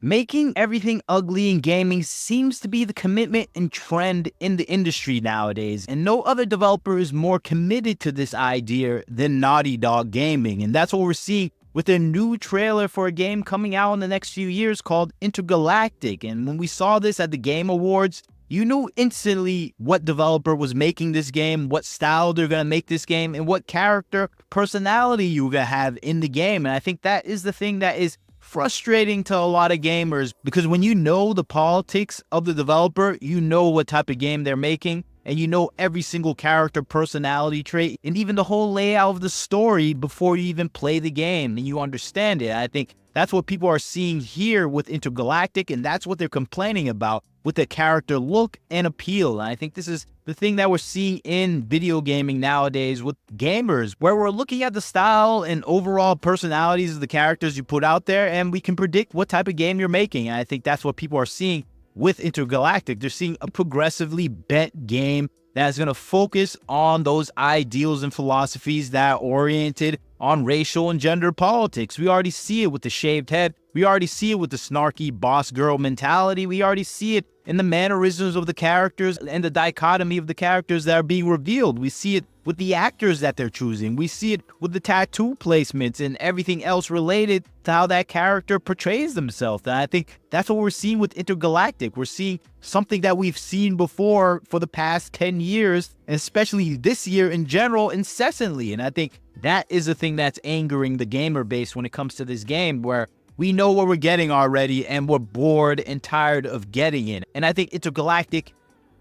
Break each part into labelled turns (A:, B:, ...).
A: Making everything ugly in gaming seems to be the commitment and trend in the industry nowadays, and no other developer is more committed to this idea than Naughty Dog Gaming, and that's what we're seeing with a new trailer for a game coming out in the next few years called Intergalactic. And when we saw this at the Game Awards, you knew instantly what developer was making this game, what style they're going to make this game, and what character personality you're going to have in the game. And I think that is the thing that is frustrating to a lot of gamers, because when you know the politics of the developer, you know what type of game they're making, and you know every single character personality trait and even the whole layout of the story before you even play the game, and you understand it. I think that's what people are seeing here with Intergalactic, and that's what they're complaining about with the character look and appeal. And I think this is the thing that we're seeing in video gaming nowadays with gamers, where we're looking at the style and overall personalities of the characters you put out there, and we can predict what type of game you're making. And I think that's what people are seeing with Intergalactic. They're seeing a progressively bent game that's going to focus on those ideals and philosophies that are oriented on racial and gender politics. We already see it with the shaved head. We already see it with the snarky boss girl mentality. We already see it in the mannerisms of the characters and the dichotomy of the characters that are being revealed. We see it with the actors that they're choosing. We see it with the tattoo placements and everything else related to how that character portrays themselves. And I think that's what we're seeing with Intergalactic. We're seeing something that we've seen before for the past 10 years, and especially this year in general, incessantly. And I think that is the thing that's angering the gamer base when it comes to this game, where we know what we're getting already and we're bored and tired of getting it. And I think Intergalactic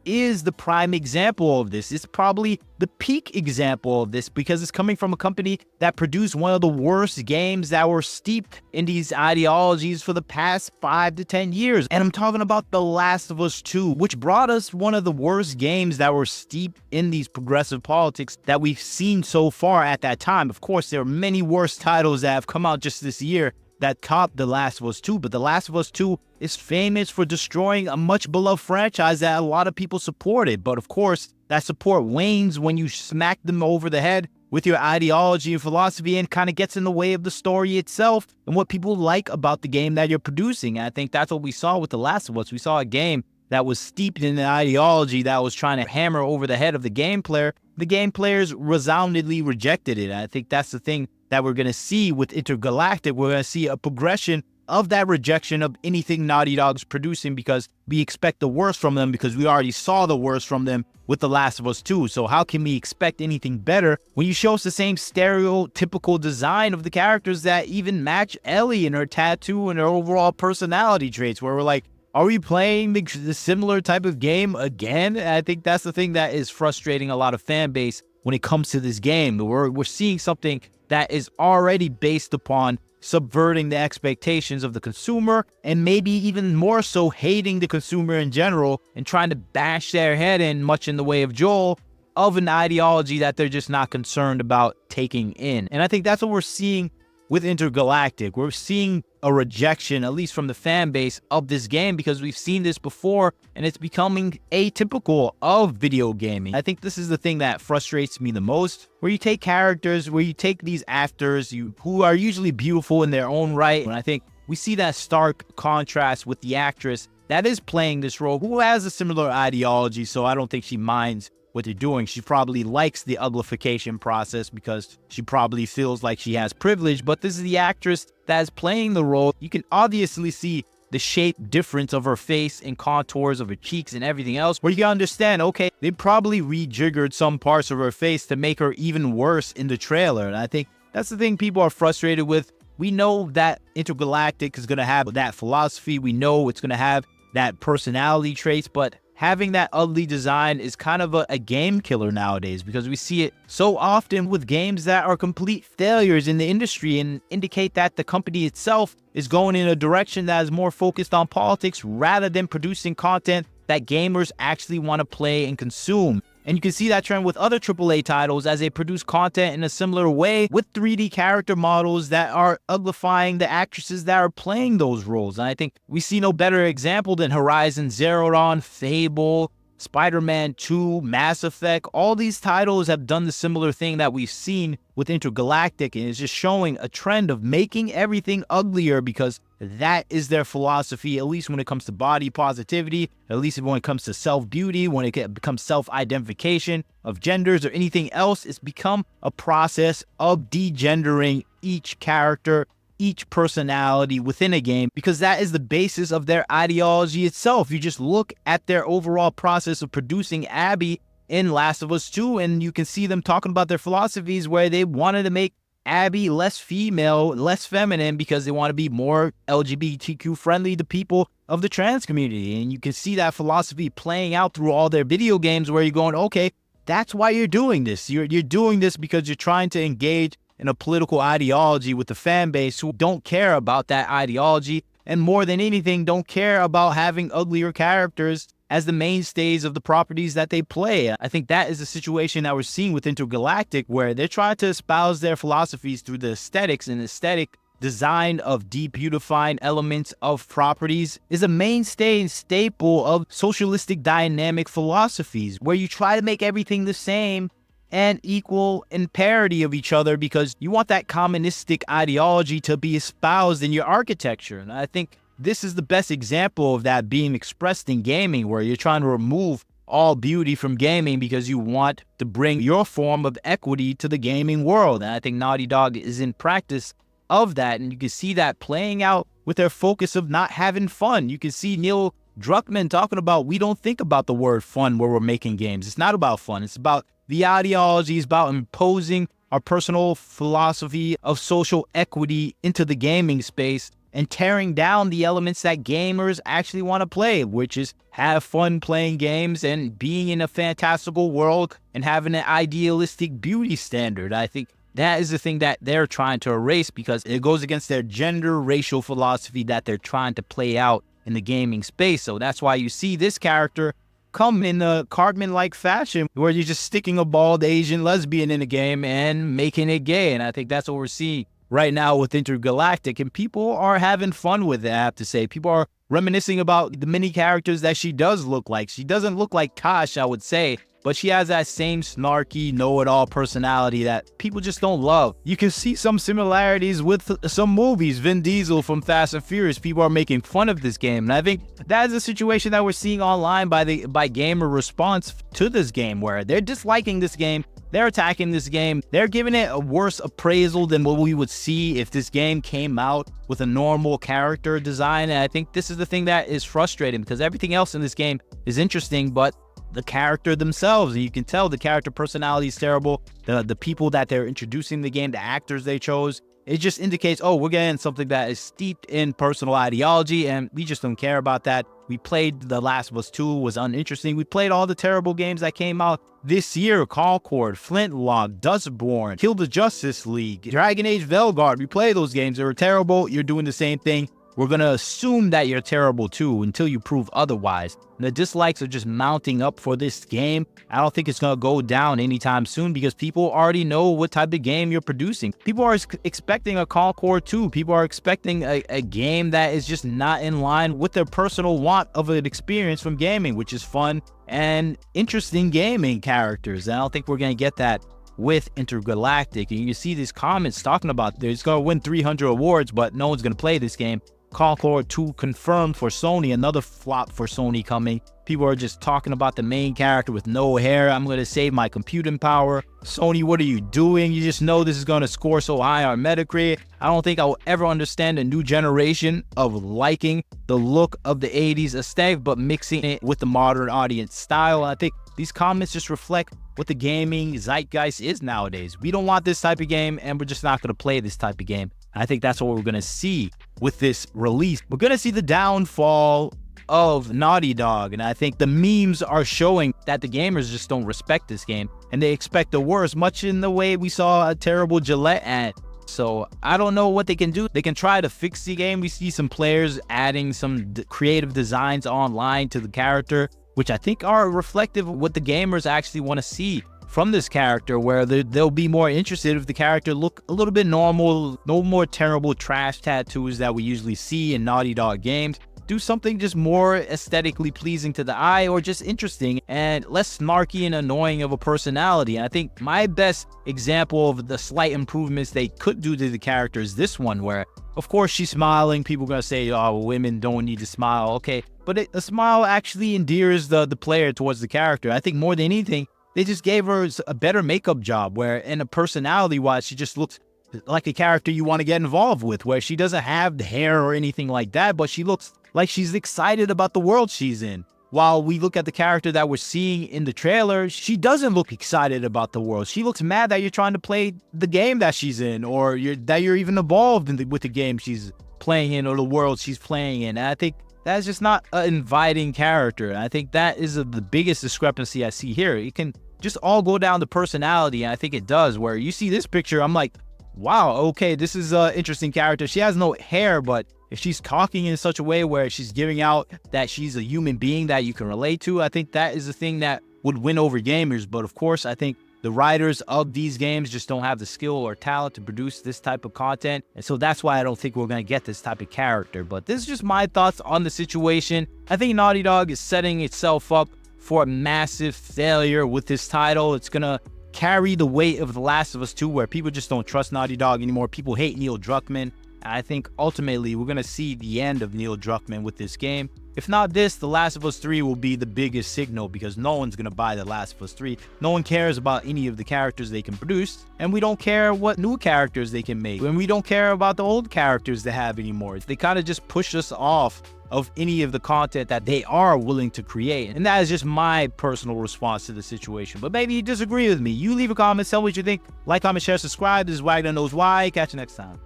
A: is the prime example of this. It's probably the peak example of this, because it's coming from a company that produced one of the worst games that were steeped in these ideologies for the past 5 to 10 years. And I'm talking about The Last of Us 2, which brought us one of the worst games that were steeped in these progressive politics that we've seen so far at that time. Of course, there are many worse titles that have come out just this year that topped The Last of Us 2, but The Last of Us 2 is famous for destroying a much beloved franchise that a lot of people supported. But of course, that support wanes when you smack them over the head with your ideology and philosophy, and kind of gets in the way of the story itself and what people like about the game that you're producing. And I think that's what we saw with The Last of Us. We saw a game that was steeped in an ideology that was trying to hammer over the head of the game player. The game players resoundingly rejected it. I think that's the thing that we're going to see with Intergalactic. We're going to see a progression of that rejection of anything Naughty Dog's producing, because we expect the worst from them, because we already saw the worst from them with The Last of Us 2. So how can we expect anything better when you show us the same stereotypical design of the characters that even match Ellie and her tattoo and her overall personality traits, where we're like, are we playing the similar type of game again? And I think that's the thing that is frustrating a lot of fan base when it comes to this game. We're seeing something that is already based upon subverting the expectations of the consumer, and maybe even more so hating the consumer in general, and trying to bash their head in, much in the way of Joel, of an ideology that they're just not concerned about taking in. And I think that's what we're seeing with Intergalactic. We're seeing a rejection, at least from the fan base, of this game, because we've seen this before and it's becoming atypical of video gaming. I think this is the thing that frustrates me the most, where you take characters, where you take these actors who are usually beautiful in their own right, and I think we see that stark contrast with the actress that is playing this role, who has a similar ideology, so I don't think she minds what they're doing. She probably likes the uglification process because she probably feels like she has privilege, but this is the actress that is playing the role. You can obviously see the shape difference of her face and contours of her cheeks and everything else, where you can understand, okay, they probably rejiggered some parts of her face to make her even worse in the trailer. And I think that's the thing people are frustrated with. We know that Intergalactic is going to have that philosophy. We know it's going to have that personality traits, but having that ugly design is kind of a game killer nowadays, because we see it so often with games that are complete failures in the industry and indicate that the company itself is going in a direction that is more focused on politics rather than producing content that gamers actually want to play and consume. And you can see that trend with other AAA titles as they produce content in a similar way, with 3D character models that are uglifying the actresses that are playing those roles. And I think we see no better example than Horizon Zero Dawn, Fable, Spider-Man 2, Mass Effect, all these titles have done the similar thing that we've seen with Intergalactic, and it's just showing a trend of making everything uglier because that is their philosophy, at least when it comes to body positivity, at least when it comes to self-beauty, when it becomes self-identification of genders or anything else. It's become a process of degendering each character, each personality within a game, because that is the basis of their ideology itself. You just look at their overall process of producing Abby in Last of Us 2, and you can see them talking about their philosophies where they wanted to make Abby less female, less feminine, because they want to be more LGBTQ friendly to people of the trans community. And you can see that philosophy playing out through all their video games where you're going, okay, that's why you're doing this. You're doing this because you're trying to engage in a political ideology with the fan base who don't care about that ideology, and more than anything, don't care about having uglier characters as the mainstays of the properties that they play. I think that is the situation that we're seeing with Intergalactic, where they're trying to espouse their philosophies through the aesthetics, and aesthetic design of debeautifying elements of properties is a mainstay and staple of socialistic dynamic philosophies, where you try to make everything the same and equal in parity of each other because you want that communistic ideology to be espoused in your architecture. And I think this is the best example of that being expressed in gaming, where you're trying to remove all beauty from gaming because you want to bring your form of equity to the gaming world. And I think Naughty Dog is in practice of that, and you can see that playing out with their focus of not having fun. You can see Neil Druckmann talking about, we don't think about the word fun where we're making games. It's not about fun. It's about the ideology, is about imposing our personal philosophy of social equity into the gaming space and tearing down the elements that gamers actually want to play, which is have fun playing games and being in a fantastical world and having an idealistic beauty standard. I think that is the thing that they're trying to erase because it goes against their gender racial philosophy that they're trying to play out in the gaming space. So that's why you see this character come in a Cartman-like fashion where you're just sticking a bald Asian lesbian in a game and making it gay. And I think that's what we're seeing right now with Intergalactic. And people are having fun with it, I have to say. People are reminiscing about the many characters that she does look like. She doesn't look like Kosh, I would say, but she has that same snarky, know-it-all personality that people just don't love. You can see some similarities with some movies. Vin Diesel from Fast and Furious, people are making fun of this game. And I think that is a situation that we're seeing online by gamer response to this game, where they're disliking this game, they're attacking this game, they're giving it a worse appraisal than what we would see if this game came out with a normal character design. And I think this is the thing that is frustrating, because everything else in this game is interesting, but the character themselves, and you can tell the character personality is terrible. The people that they're introducing the game, the actors they chose, it just indicates, oh, we're getting something that is steeped in personal ideology, and we just don't care about that. We played The Last of Us 2, was uninteresting. We played all the terrible games that came out this year: Concord, Flintlock, Dustborn, Kill the Justice League, Dragon Age Velguard. We played those games. They were terrible. You're doing the same thing. We're going to assume that you're terrible too until you prove otherwise. And the dislikes are just mounting up for this game. I don't think it's going to go down anytime soon because people already know what type of game you're producing. People are expecting a Concord 2. People are expecting a game that is just not in line with their personal want of an experience from gaming, which is fun and interesting gaming characters. And I don't think we're going to get that with Intergalactic. And you see these comments talking about it's going to win 300 awards, but no one's going to play this game. Concord 2 confirmed for Sony, another flop for Sony coming. People are just talking about the main character with no hair. I'm going to save my computing power. Sony, what are you doing? You just know this is going to score so high on Metacritic. I don't think I will ever understand a new generation of liking the look of the 80s aesthetic, but mixing it with the modern audience style. I think these comments just reflect what the gaming zeitgeist is nowadays. We don't want this type of game, and we're just not going to play this type of game. I think that's what we're going to see with this release. We're going to see the downfall of Naughty Dog, and I think the memes are showing that the gamers just don't respect this game, and they expect the worst, much in the way we saw a terrible Gillette ad. So I don't know what they can do. They can try to fix the game. We see some players adding some creative designs online to the character, which I think are reflective of what the gamers actually want to see from this character, where they'll be more interested if the character look a little bit normal, no more terrible trash tattoos that we usually see in Naughty Dog games. do something just more aesthetically pleasing to the eye, or just interesting and less snarky and annoying of a personality. And I think my best example of the slight improvements they could do to the character is this one, where of course she's smiling. People are gonna say, oh, women don't need to smile. Okay, but a smile actually endears the player towards the character. I think more than anything, they just gave her a better makeup job, where in a personality-wise, she just looks like a character you want to get involved with, where she doesn't have the hair or anything like that, but she looks like she's excited about the world she's in. While we look at the character that we're seeing in the trailer, she doesn't look excited about the world. She looks mad that you're trying to play the game that she's in, or that you're even involved with the game she's playing in, or the world she's playing in. And I think that's just not an inviting character. And I think that is the biggest discrepancy I see here. It can just all go down to personality, and I think it does, where you see this picture, I'm like, wow, okay, this is an interesting character. She has no hair, but if she's talking in such a way where she's giving out that she's a human being that you can relate to, I think that is the thing that would win over gamers. But of course, I think the writers of these games just don't have the skill or talent to produce this type of content. And so that's why I don't think we're going to get this type of character. But this is just my thoughts on the situation. I think Naughty Dog is setting itself up for a massive failure with this title. It's going to carry the weight of The Last of Us 2, where people just don't trust Naughty Dog anymore. People hate Neil Druckmann. I think ultimately we're going to see the end of Neil Druckmann with this game. If not this, The Last of Us 3 will be the biggest signal, because no one's going to buy The Last of Us 3. No one cares about any of the characters they can produce, and we don't care what new characters they can make, and we don't care about the old characters they have anymore. They kind of just push us off of any of the content that they are willing to create. And that is just my personal response to the situation. But maybe you disagree with me. You leave a comment, tell me what you think. Like, comment, share, subscribe. This is Wagner Knows Why. Catch you next time.